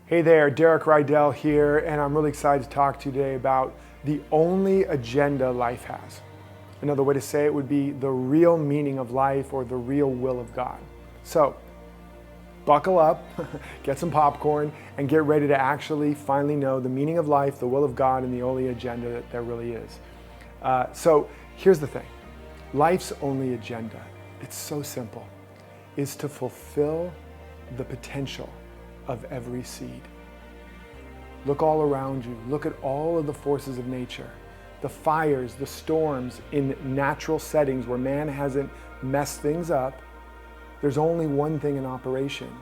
Hey there, Derek Rydall here, and I'm really excited to talk to you today about the only agenda life has. Another way to say it would be the real meaning of life or the real will of God. So, buckle up, get some popcorn, and get ready to actually finally know the meaning of life, the will of God, and the only agenda that there really is. So, here's the thing. Life's only agenda, it's so simple, is to fulfill the potential of every seed. Look all around you. Look at all of the forces of nature. The fires, the storms in natural settings where man hasn't messed things up. There's only one thing in operation,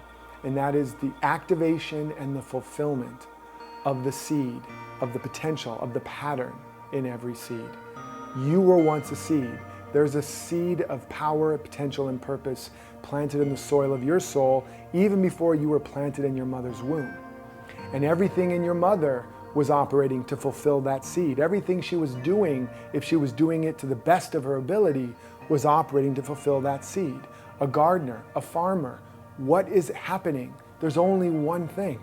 and that is the activation and the fulfillment of the seed, of the potential, of the pattern in every seed. You were once a seed. There's a seed of power, potential, and purpose planted in the soil of your soul even before you were planted in your mother's womb. And everything in your mother was operating to fulfill that seed. Everything she was doing, if she was doing it to the best of her ability, was operating to fulfill that seed. A gardener, a farmer, what is happening? There's only one thing.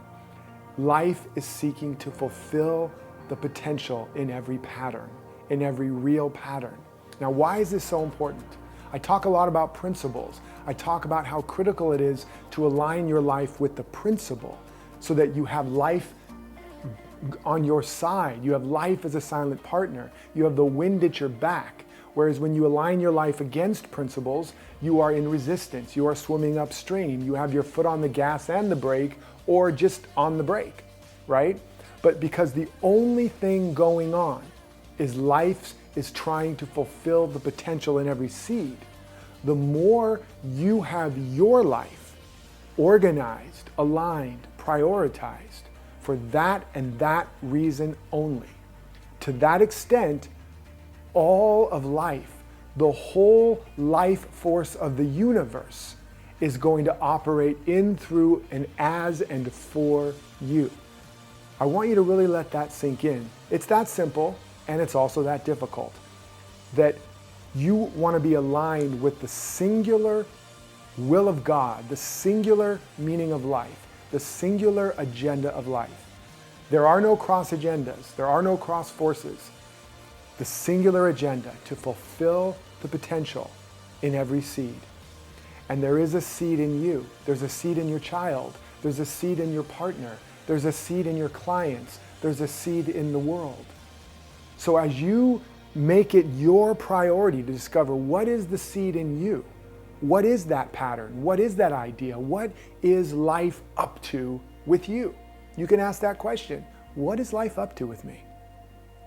Life is seeking to fulfill the potential in every pattern, in every real pattern. Now, why is this so important? I talk a lot about principles. I talk about how critical it is to align your life with the principle so that you have life on your side. You have life as a silent partner. You have the wind at your back. Whereas when you align your life against principles, you are in resistance. You are swimming upstream. You have your foot on the gas and the brake, or just on the brake, right? But because the only thing going on is life is trying to fulfill the potential in every seed, the more you have your life organized, aligned, prioritized for that and that reason only. To that extent, all of life, the whole life force of the universe is going to operate in, through, and as and for you. I want you to really let that sink in. It's that simple. And it's also that difficult, that you want to be aligned with the singular will of God, the singular meaning of life, the singular agenda of life. There are no cross agendas. There are no cross forces. The singular agenda to fulfill the potential in every seed. And there is a seed in you. There's a seed in your child. There's a seed in your partner. There's a seed in your clients. There's a seed in the world. So as you make it your priority to discover what is the seed in you, what is that pattern, what is that idea, what is life up to with you? You can ask that question. What is life up to with me?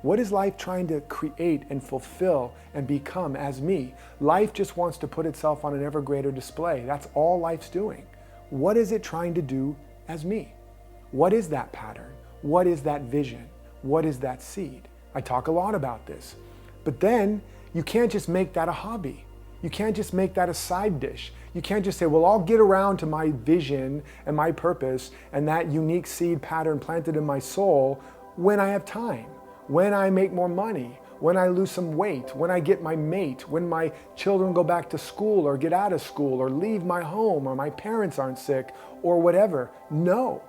What is life trying to create and fulfill and become as me? Life just wants to put itself on an ever greater display. That's all life's doing. What is it trying to do as me? What is that pattern? What is that vision? What is that seed? I talk a lot about this. But then you can't just make that a hobby. You can't just make that a side dish. You can't just say, well, I'll get around to my vision and my purpose and that unique seed pattern planted in my soul when I have time, when I make more money, when I lose some weight, when I get my mate, when my children go back to school or get out of school or leave my home or my parents aren't sick or whatever. No,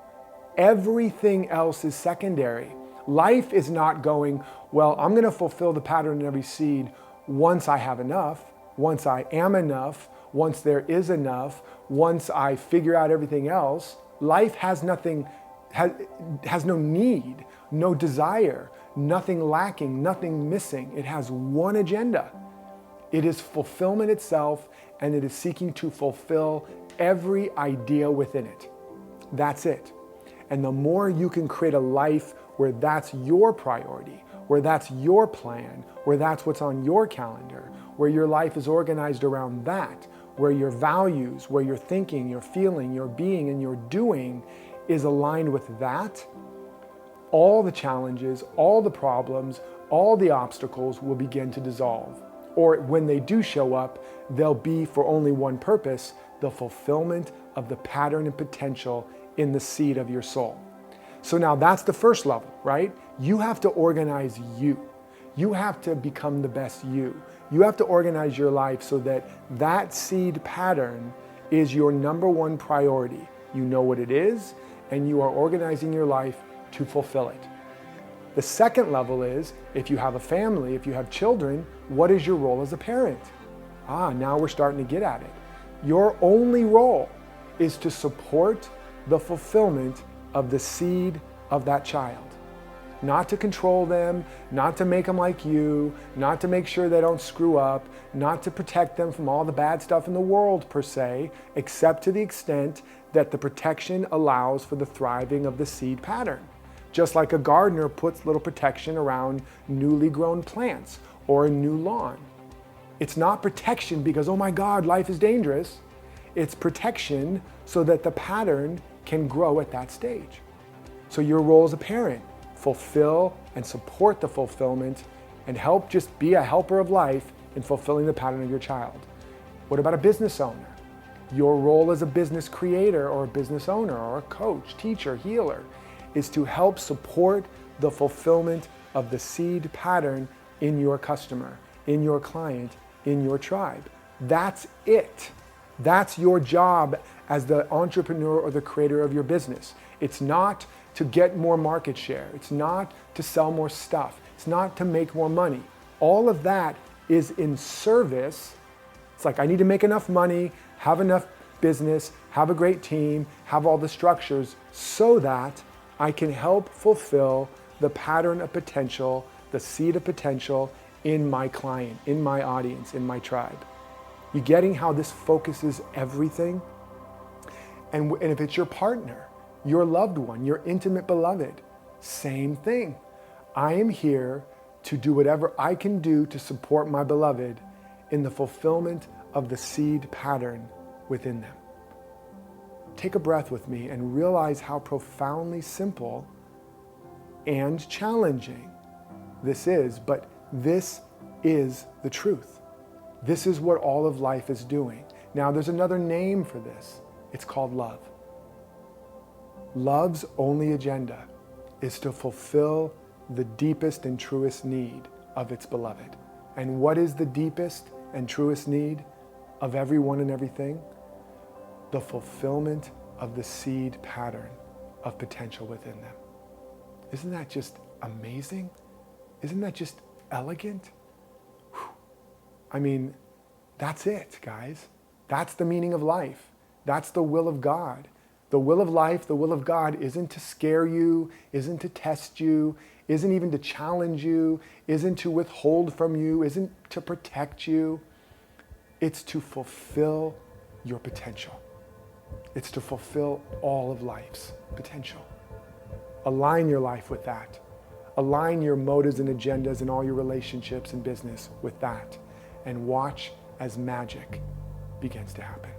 everything else is secondary. Life is not going, well, I'm going to fulfill the pattern in every seed once I have enough, once I am enough, once there is enough, once I figure out everything else. Life has nothing, has no need, no desire, nothing lacking, nothing missing. It has one agenda. It is fulfillment itself, and it is seeking to fulfill every idea within it. That's it. And the more you can create a life where that's your priority, where that's your plan, where that's what's on your calendar, where your life is organized around that, where your values, where your thinking, your feeling, your being, and your doing is aligned with that, all the challenges, all the problems, all the obstacles will begin to dissolve. Or when they do show up, they'll be for only one purpose, the fulfillment of the pattern and potential in the seed of your soul. So now that's the first level, right? You have to organize you. You have to become the best you. You have to organize your life so that that seed pattern is your number one priority. You know what it is, and you are organizing your life to fulfill it. The second level is, if you have a family, if you have children, what is your role as a parent? Now we're starting to get at it. Your only role is to support the fulfillment of the seed of that child. Not to control them, not to make them like you, not to make sure they don't screw up, not to protect them from all the bad stuff in the world per se, except to the extent that the protection allows for the thriving of the seed pattern. Just like a gardener puts little protection around newly grown plants or a new lawn. It's not protection because, oh my God, life is dangerous. It's protection so that the pattern can grow at that stage. So your role as a parent, fulfill and support the fulfillment and help just be a helper of life in fulfilling the pattern of your child. What about a business owner? Your role as a business creator or a business owner or a coach, teacher, healer is to help support the fulfillment of the seed pattern in your customer, in your client, in your tribe. That's it. That's your job as the entrepreneur or the creator of your business. It's not to get more market share. It's not to sell more stuff. It's not to make more money. All of that is in service. It's like, I need to make enough money, have enough business, have a great team, have all the structures so that I can help fulfill the pattern of potential, the seed of potential in my client, in my audience, in my tribe. You getting how this focuses everything? And if it's your partner, your loved one, your intimate beloved, same thing. I am here to do whatever I can do to support my beloved in the fulfillment of the seed pattern within them. Take a breath with me and realize how profoundly simple and challenging this is, but this is the truth. This is what all of life is doing. Now, there's another name for this. It's called love. Love's only agenda is to fulfill the deepest and truest need of its beloved. And what is the deepest and truest need of everyone and everything? The fulfillment of the seed pattern of potential within them. Isn't that just amazing? Isn't that just elegant? Whew. I mean, that's it, guys. That's the meaning of life. That's the will of God. The will of life, the will of God isn't to scare you, isn't to test you, isn't even to challenge you, isn't to withhold from you, isn't to protect you. It's to fulfill your potential. It's to fulfill all of life's potential. Align your life with that. Align your motives and agendas and all your relationships and business with that. And watch as magic begins to happen.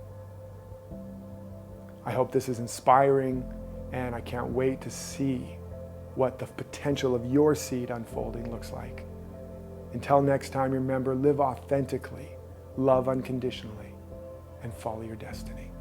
I hope this is inspiring, and I can't wait to see what the potential of your seed unfolding looks like. Until next time, remember, live authentically, love unconditionally, and follow your destiny.